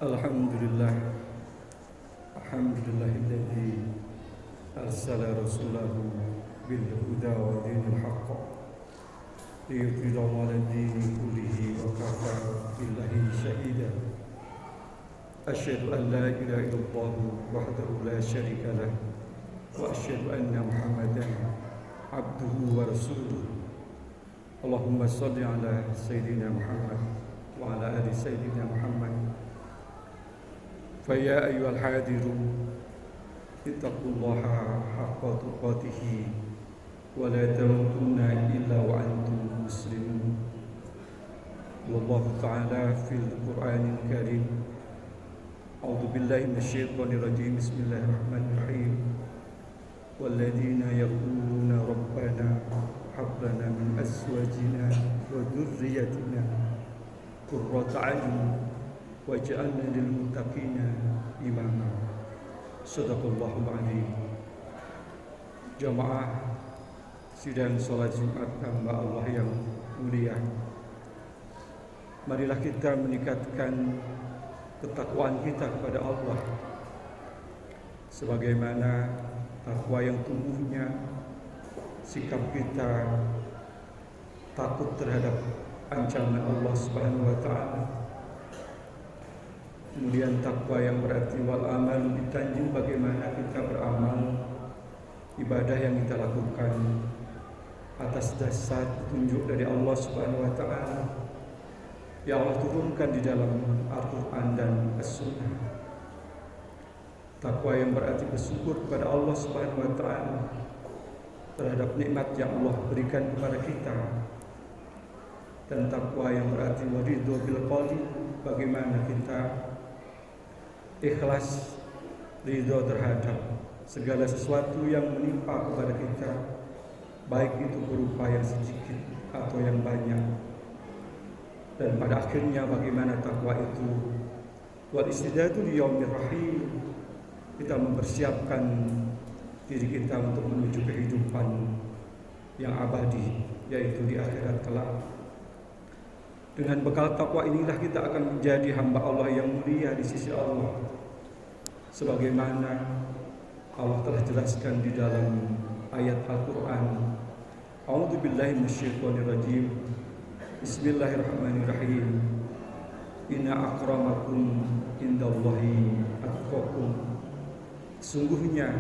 Alhamdulillah, alhamdulillahilladzi arsala rasulahu bil huda wa dinil haqq liyudhhirahu 'alad dini kullihi wa kafa billahi shahida. Asyhadu an la ilaha illallah wahdahu la syarika lah wa asyhadu anna Muhammadan abduhu wa rasuluh. Allahumma shalli ala sayyidina Muhammad wa ala ali sayyidina Muhammad. Faya ayyuhal hadirun ittaqullaha haqqa tuqatih wa la tamutunna illa wa antum muslimun. Wallahu ta'ala fil Qur'anil Karim. A'udzu billahi minasyaitonir rajim. Bismillahirrahmanirrahim. Walladzina yaquluna rabbana hab lana min azwajina wa dhurriyyatina qurrata a'yun waj'alna lil muttaqina imama. Shadaqallahul adzim. Jamaah sidang salat Jumat hamba Allah yang mulia, marilah kita meningkatkan ketakwaan kita kepada Allah sebagaimana takwa yang tumbuhnya sikap kita takut terhadap ancaman Allah Subhanahu wa taala. Kemudian takwa yang berarti wal amal bitanjim, bagaimana kita beramal ibadah yang kita lakukan atas dasar petunjuk dari Allah Subhanahu wa taala yang Allah turunkan di dalam Al-Qur'an dan As-Sunnah. Takwa yang berarti bersyukur kepada Allah Subhanahu wa taala terhadap nikmat yang Allah berikan kepada kita. Dan takwa yang berarti waridho bil qadar, bagaimana kita ikhlas ridho terhadap segala sesuatu yang menimpa kepada kita, baik itu berupa yang sedikit atau yang banyak. Dan pada akhirnya bagaimana takwa itu wal istidadu li yaumir rahim, kita mempersiapkan diri kita untuk menuju kehidupan yang abadi, yaitu di akhirat kelak. Dengan bekal takwa inilah kita akan menjadi hamba Allah yang mulia di sisi Allah, sebagaimana Allah telah jelaskan di dalam ayat Al-Quran. A'udzu billahi minasyaitonir rajim. Bismillahirrahmanirrahim. Inna akramakum indallahi atqakum. Sungguhnya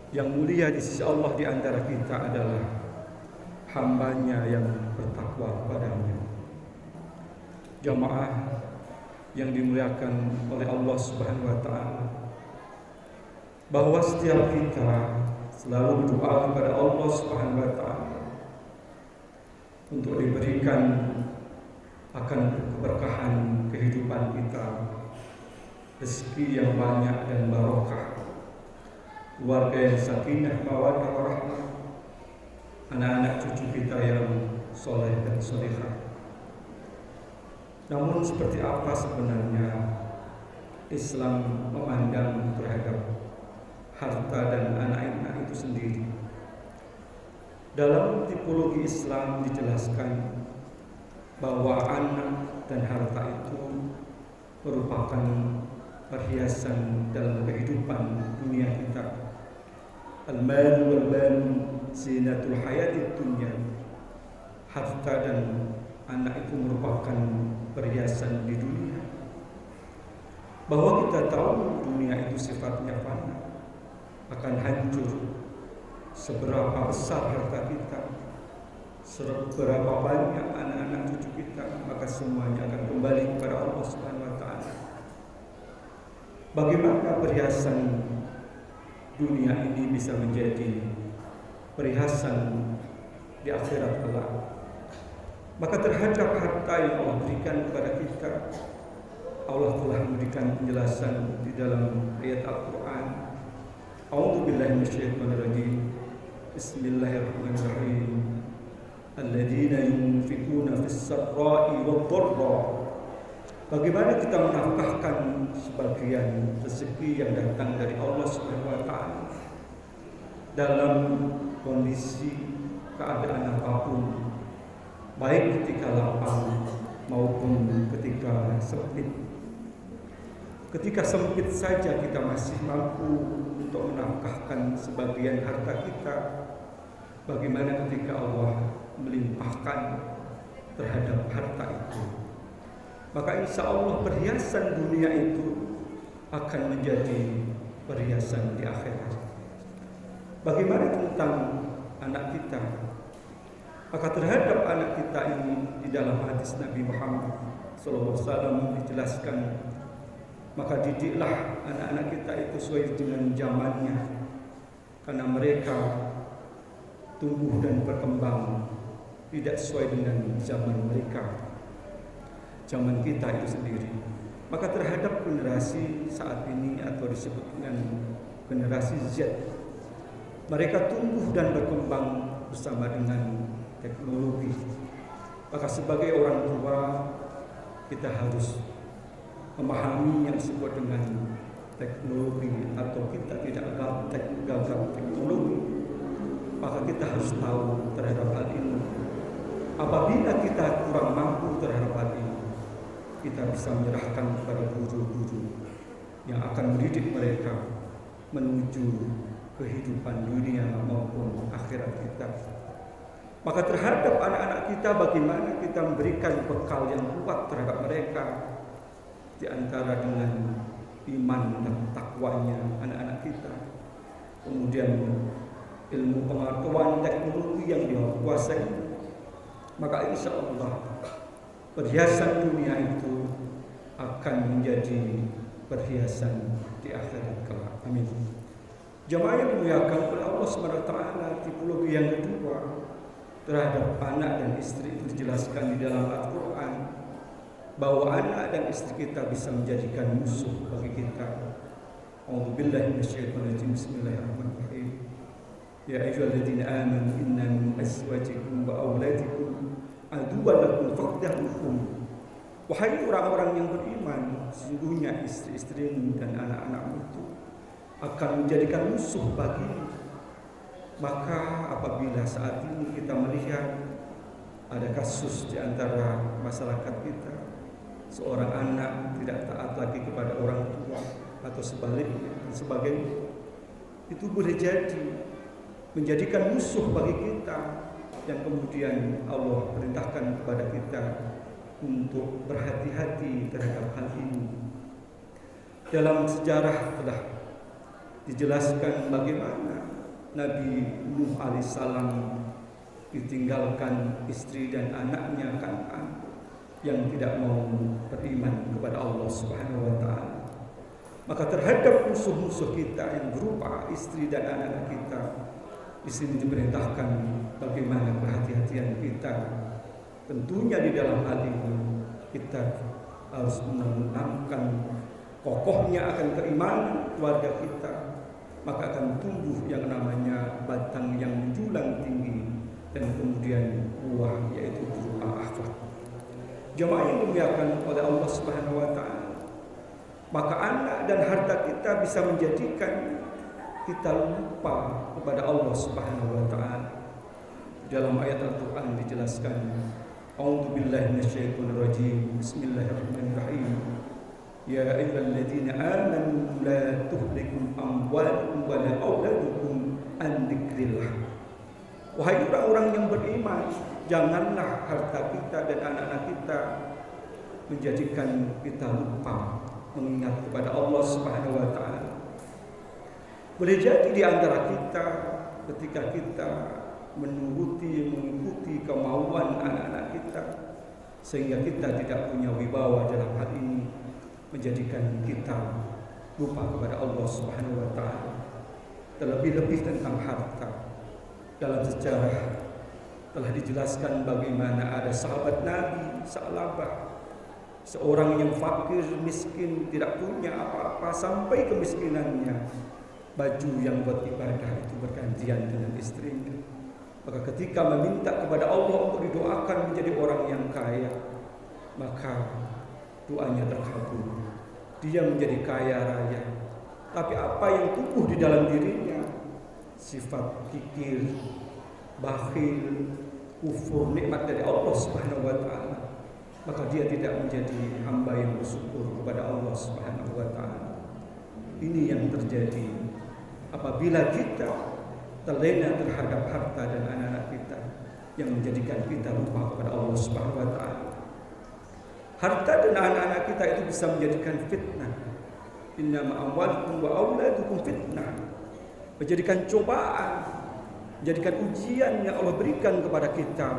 yang mulia di sisi Allah di antara kita adalah hambanya yang bertakwa padanya. Jamaah yang dimuliakan oleh Allah Subhanahu wa taala, bahwa setiap kita selalu berdoa kepada Allah Subhanahu wa taala untuk diberikan akan keberkahan kehidupan kita, rezeki yang banyak dan barokah, keluarga yang sakinah mawaddah warahmah, anak-anak cucu kita yang soleh dan solehah. Namun seperti apa sebenarnya Islam memandang terhadap harta dan anak-anak itu sendiri? Dalam tipologi Islam dijelaskan bahwa anak dan harta itu merupakan perhiasan dalam kehidupan dunia kita. Al-mal wal ban zinatul hayatid dunya. Harta dan anak itu merupakan perhiasan di dunia. Bahwa kita tahu dunia itu sifatnya fana, akan hancur. Seberapa besar harta kita, seberapa banyak anak-anak cucu kita, maka semuanya akan kembali kepada Allah Subhanahu wa taala. Bagaimana perhiasan dunia ini bisa menjadi perhiasan di akhirat kelak? Maka terhadap harta yang Allah berikan kepada kita, Allah telah memberikan penjelasan di dalam ayat Al-Quran. A'udzu billahi minasyaitonir rajim. Bismillahirrahmanirrahim. Alladzina yunfikuna fis sarra'i wad dharra. Bagaimana kita menafkahkan sebagian rezeki yang datang dari Allah Subhanahu wa taala dalam kondisi keadaan apapun, baik ketika lapang maupun ketika sempit. Ketika sempit saja kita masih mampu untuk menafkahkan sebagian harta kita, bagaimana ketika Allah melimpahkan terhadap harta itu? Maka insya Allah perhiasan dunia itu akan menjadi perhiasan di akhirat. Bagaimana tentang anak kita? Maka terhadap anak kita ini di dalam hadis Nabi Muhammad SAW dijelaskan, maka didiklah anak-anak kita itu sesuai dengan zamannya, karena mereka tumbuh dan berkembang tidak sesuai dengan zaman mereka, zaman kita itu sendiri. Maka terhadap generasi saat ini atau disebut dengan generasi Z, mereka tumbuh dan berkembang bersama dengan teknologi. Maka sebagai orang tua kita harus memahami yang disebut dengan teknologi, atau kita tidak gagap teknologi. Maka kita harus tahu terhadap hal ini. Apabila kita kurang mampu terhadap hal ini, kita bisa menyerahkan kepada guru-guru yang akan mendidik mereka menuju kehidupan dunia maupun akhirat kita. Maka terhadap anak-anak kita, bagaimana kita memberikan bekal yang kuat terhadap mereka, di antara dengan iman dan takwanya anak-anak kita, kemudian ilmu pengetahuan teknologi yang dia kuasai. Maka insya Allah perhiasan dunia itu akan menjadi perhiasan di akhirat kelak. Amin. Jemaah yang dimuliakan oleh Allah SWT, tipologi yang kedua terhadap anak dan istri itu dijelaskan di dalam Al-Quran, bahwa anak dan istri kita bisa menjadikan musuh bagi kita. A'udzubillahi minasyaitonirrajim. Bismillahirrahmanirrahim. Ya ayyuhalladzina amanu inna min azwajikum wa auladikum aduwwan lakum fahdharuhum. Wahai orang-orang yang beriman, sesungguhnya istri-istrimu dan anak-anakmu itu akan menjadikan musuh bagimu. Maka apabila saat ini kita melihat ada kasus di antara masyarakat kita, seorang anak tidak taat lagi kepada orang tua atau sebaliknya dan sebagainya, itu boleh jadi menjadikan musuh bagi kita, yang kemudian Allah perintahkan kepada kita untuk berhati-hati terhadap hal ini. Dalam sejarah telah dijelaskan bagaimana Nabi Nuh alaihissalam ditinggalkan istri dan anaknya Kan'an yang tidak mau beriman kepada Allah Subhanahu wa taala. Maka terhadap musuh-musuh kita yang berupa istri dan anak kita, di sini diperintahkan bagaimana kehati-hatian kita. Tentunya di dalam hal ini kita harus menanamkan kokohnya akan keimanan keluarga kita, maka akan tumbuh yang namanya batang yang menjulang tinggi dan kemudian buah, yaitu berupa akhlak. Jemaah yang dimuliakan oleh Allah Subhanahu wa taala, maka anak dan harta kita bisa menjadikan kita lupa kepada Allah Subhanahu wa taala. Dalam ayat Al-Qur'an dijelaskan, A'udzubillahi minasyaitonirrajim. Bismillahirrahmanirrahim. Ya ayyuhalladzina amanu la tuhlikum amwalukum wa la auladukum an dzikrillah. Wahai orang-orang yang beriman, janganlah harta kita dan anak-anak kita menjadikan kita lupa mengingat kepada Allah Subhanahu wa taala. Boleh jadi di antara kita ketika kita mengikuti kemauan anak-anak kita, sehingga kita tidak punya wibawa dalam hal ini, menjadikan kita lupa kepada Allah Subhanahu wa taala. Terlebih-lebih tentang harta. Dalam sejarah telah dijelaskan bagaimana ada sahabat Nabi Sa'labah, seorang yang fakir, miskin, tidak punya apa-apa, sampai kemiskinannya baju yang buat ibadah itu bergantian dengan istrinya. Maka ketika meminta kepada Allah untuk didoakan menjadi orang yang kaya, maka doanya terkabul. Dia menjadi kaya raya. Tapi apa yang tumbuh di dalam dirinya? Sifat kikir, bakhil, kufur nikmat dari Allah Subhanahu wa taala. maka dia tidak menjadi hamba yang bersyukur kepada Allah Subhanahu wa taala. Ini yang terjadi apabila kita terlena terhadap harta dan anak-anak kita yang menjadikan kita lupa kepada Allah Subhanahu wa taala. Harta dan anak-anak kita itu bisa menjadikan fitnah. Innama amwalukum wa auladukum fitnah. Menjadikan cobaan, menjadikan ujian yang Allah berikan kepada kita.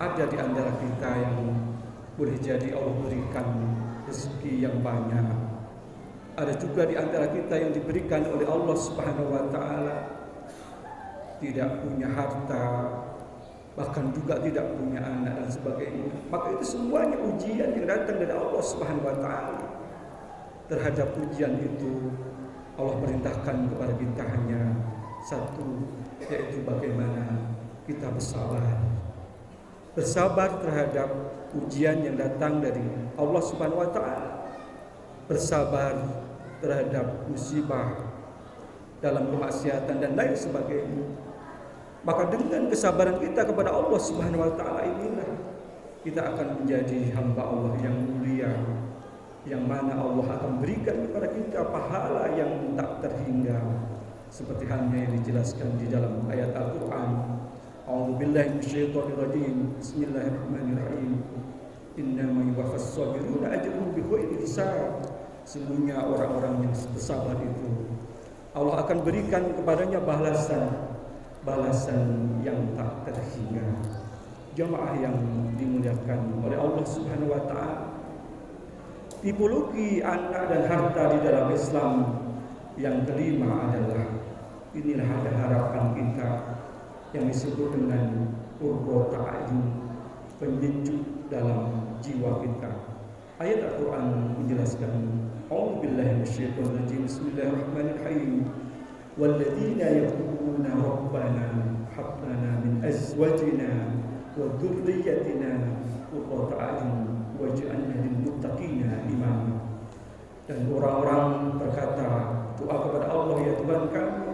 Ada di antara kita yang boleh jadi Allah berikan rezeki yang banyak. Ada juga di antara kita yang diberikan oleh Allah Subhanahu wa taala tidak punya harta, bahkan juga tidak punya anak dan sebagainya. Maka itu semuanya ujian yang datang dari Allah Subhanahu wa taala. Terhadap ujian itu Allah perintahkan kepada kita hanya satu, yaitu bagaimana kita bersabar. Bersabar terhadap ujian yang datang dari Allah Subhanahu wa taala. Bersabar terhadap musibah dalam kemaksiatan dan lain sebagainya. Maka dengan kesabaran kita kepada Allah Subhanahu wa taala inilah kita akan menjadi hamba Allah yang mulia, yang mana Allah akan berikan kepada kita pahala yang tak terhingga, seperti halnya yang dijelaskan di dalam ayat Al-Qur'an. A'udzubillahi minasyaitonir rajim. Bismillahirrahmanirrahim. Innama yuwaffas sabiruna ajruhum bighairi hisab. Sesungguhnya orang-orang yang bersabar itu Allah akan berikan kepadanya balasan yang tak terhingga. Jamaah yang dimuliakan oleh Allah Subhanahu wa taala, tipologi anak dan harta di dalam Islam yang kelima adalah, inilah ada harapan kita yang disebut dengan qurratu a'yun, penyejuk dalam jiwa kita. Ayat Al-Quran menjelaskan, A'udzubillahi minasyaitonir rajim. Bismillahirrahmanirrahim. Walladzina yaquluna rabbana hab lana min azwajina wa dzurriyyatina qurrata a'yun waj'alna lil muttaqina imama. Dan orang-orang berkata doa kepada Allah, ya Tuhan kami,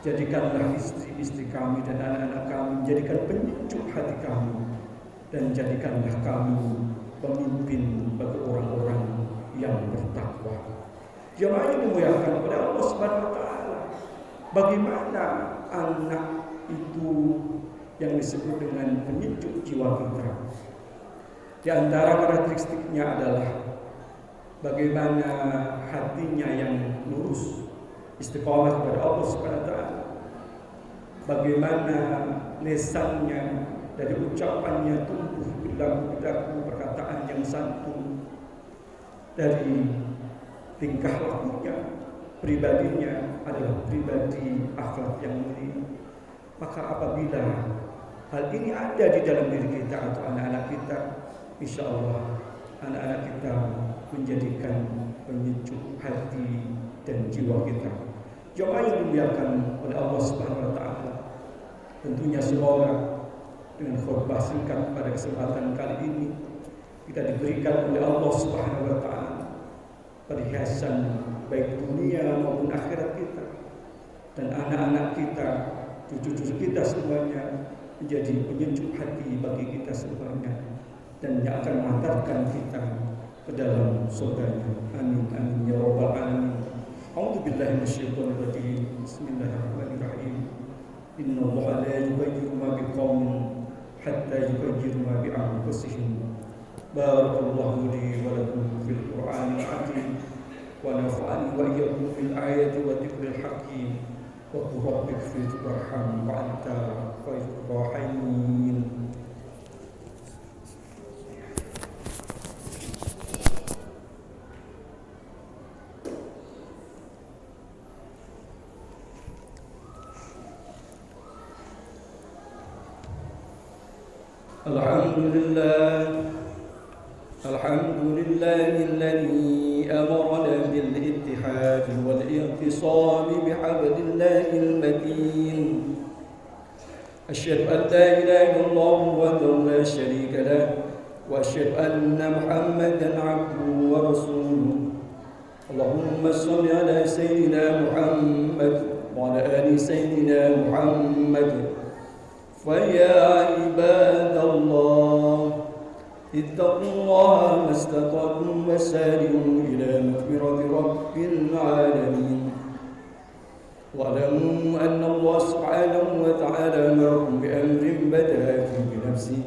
jadikanlah istri-istri kami dan anak-anak kami jadikan penyejuk hati kami, dan jadikanlah kami pemimpin bagi orang-orang yang bertakwa. Jemaah yang dimuliakan oleh Allah Subhanahu wa taala, bagaimana anak itu yang disebut dengan penyejuk jiwa kita? Di antara karakteristiknya adalah bagaimana hatinya yang lurus, istiqomah kepada Allah Subhanahu wa taala. Bagaimana lisannya dari ucapannya tumbuh perilaku perkataan yang santun, dari tingkah lakunya, pribadinya adalah pribadi akhlak yang mulia. Maka apabila hal ini ada di dalam diri kita atau anak-anak kita, insya Allah anak-anak kita menjadikan penyejuk hati dan jiwa kita. Jemaah yang dimuliakan oleh Allah Subhanahu wa taala, tentunya semoga dengan khutbah singkat pada kesempatan kali ini kita diberikan oleh Allah Subhanahu wa taala perhiasan baik dunia maupun akhirat kita, dan anak-anak kita, cucu-cucu kita semuanya menjadi penyejuk hati bagi kita semuanya, dan yang akan mengantarkan kita ke dalam surganya. Amin amin ya rabbal alamin. A'udzubillahi minasyaitonir rajim. Bismillahirrahmanirrahim. Innallaha la yughayyiru ma biqaumin hatta yughayyiru ma bi anfusihim. Barakallahu li wa lakum fil Qur'anil azim wa nafa'ani wa iyyakum bil ayati wa dzikril hakim. Wa qul rabbi ighfir warham wa anta khairur rahimin. Alhamdulillahilladzi amarna bil ittihad wal i'tisam bihablillahil matin. Asyhadu an la ilaha illallah wahdahu la syarika lah wa asyhadu anna Muhammadan 'abduhu wa rasuluh. Allahumma shalli ala sayyidina Muhammad wa ala ali sayyidina Muhammad. فيا عباد الله اتقوا الله ما استطعتم وسارعوا إلى مغفرة رب العالمين. واعلموا أن الله سبحانه وتعالى أمركم بأمر بدأ بنفسه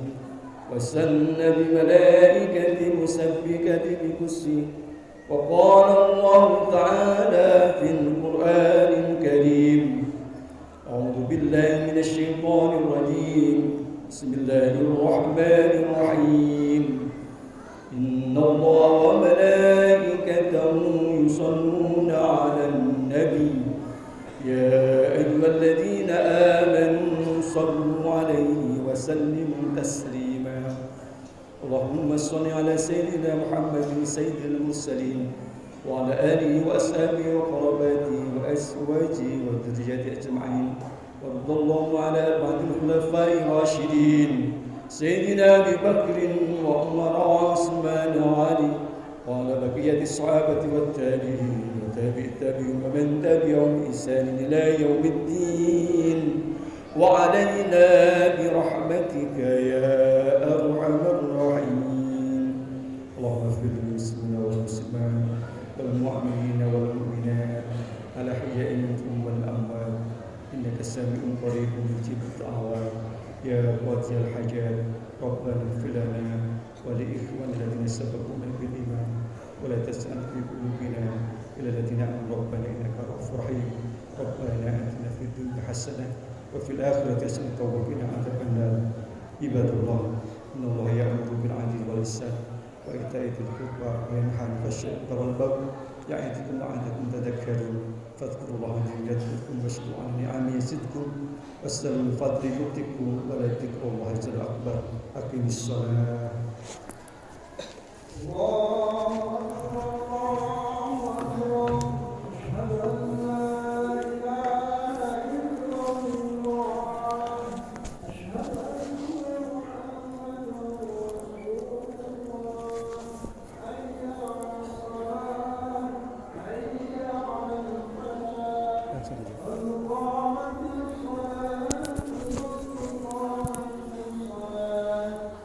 وسن بملائكة مسبكة بكرسي. وقال الله تعالى في القرآن الكريم: أعوذ بالله من الشيطان الرجيم، بسم الله الرحمن الرحيم. إن الله وملائكته يصلون على النبي يا أيها الذين آمنوا صلوا عليه وسلموا تسليما. اللهم صل على سيدنا محمد سيد المرسلين وعلى آله وأصحابه وقراباته وأزواجه وذريته أجمعين. وارض اللهم على بعض الخلفاء الراشدين سيدنا أبي بكر وعمر وعثمان وعلي وعلى بقية الصحابة والتابعين وتابع التابعين ومن تبعهم بإحسان إلى يوم الدين. وعلينا برحمتك يا أرحم الراحمين. اللهم اغفر للمسلمين والمسلمات والمؤمنين والمؤمنات الأحياء منهم والأموات إنك سميع قريب مجيب الدعوات يا قاضي الحاجات. ربنا اغفر لنا ولإخواننا الذين سبقونا بالإيمان ولا تجعل في قلوبنا إلى الذين آمنوا ربنا إنك رؤوف رحيم. ربنا آتنا في الدنيا حسنة وفي الآخرة حسنة وقنا عذاب النار. عباد الله، إن الله يأمر بالعدل والإحسان وإيتاء ذي القربى وينهى عن الفحشاء والمنكر يعظكم لعلكم تذكرون. فاذكروا الله يذكركم واشكروا على نعمه يزدكم واسألوا من فضله يؤتكم ولذكر الله أكبر. أقم الصلاة.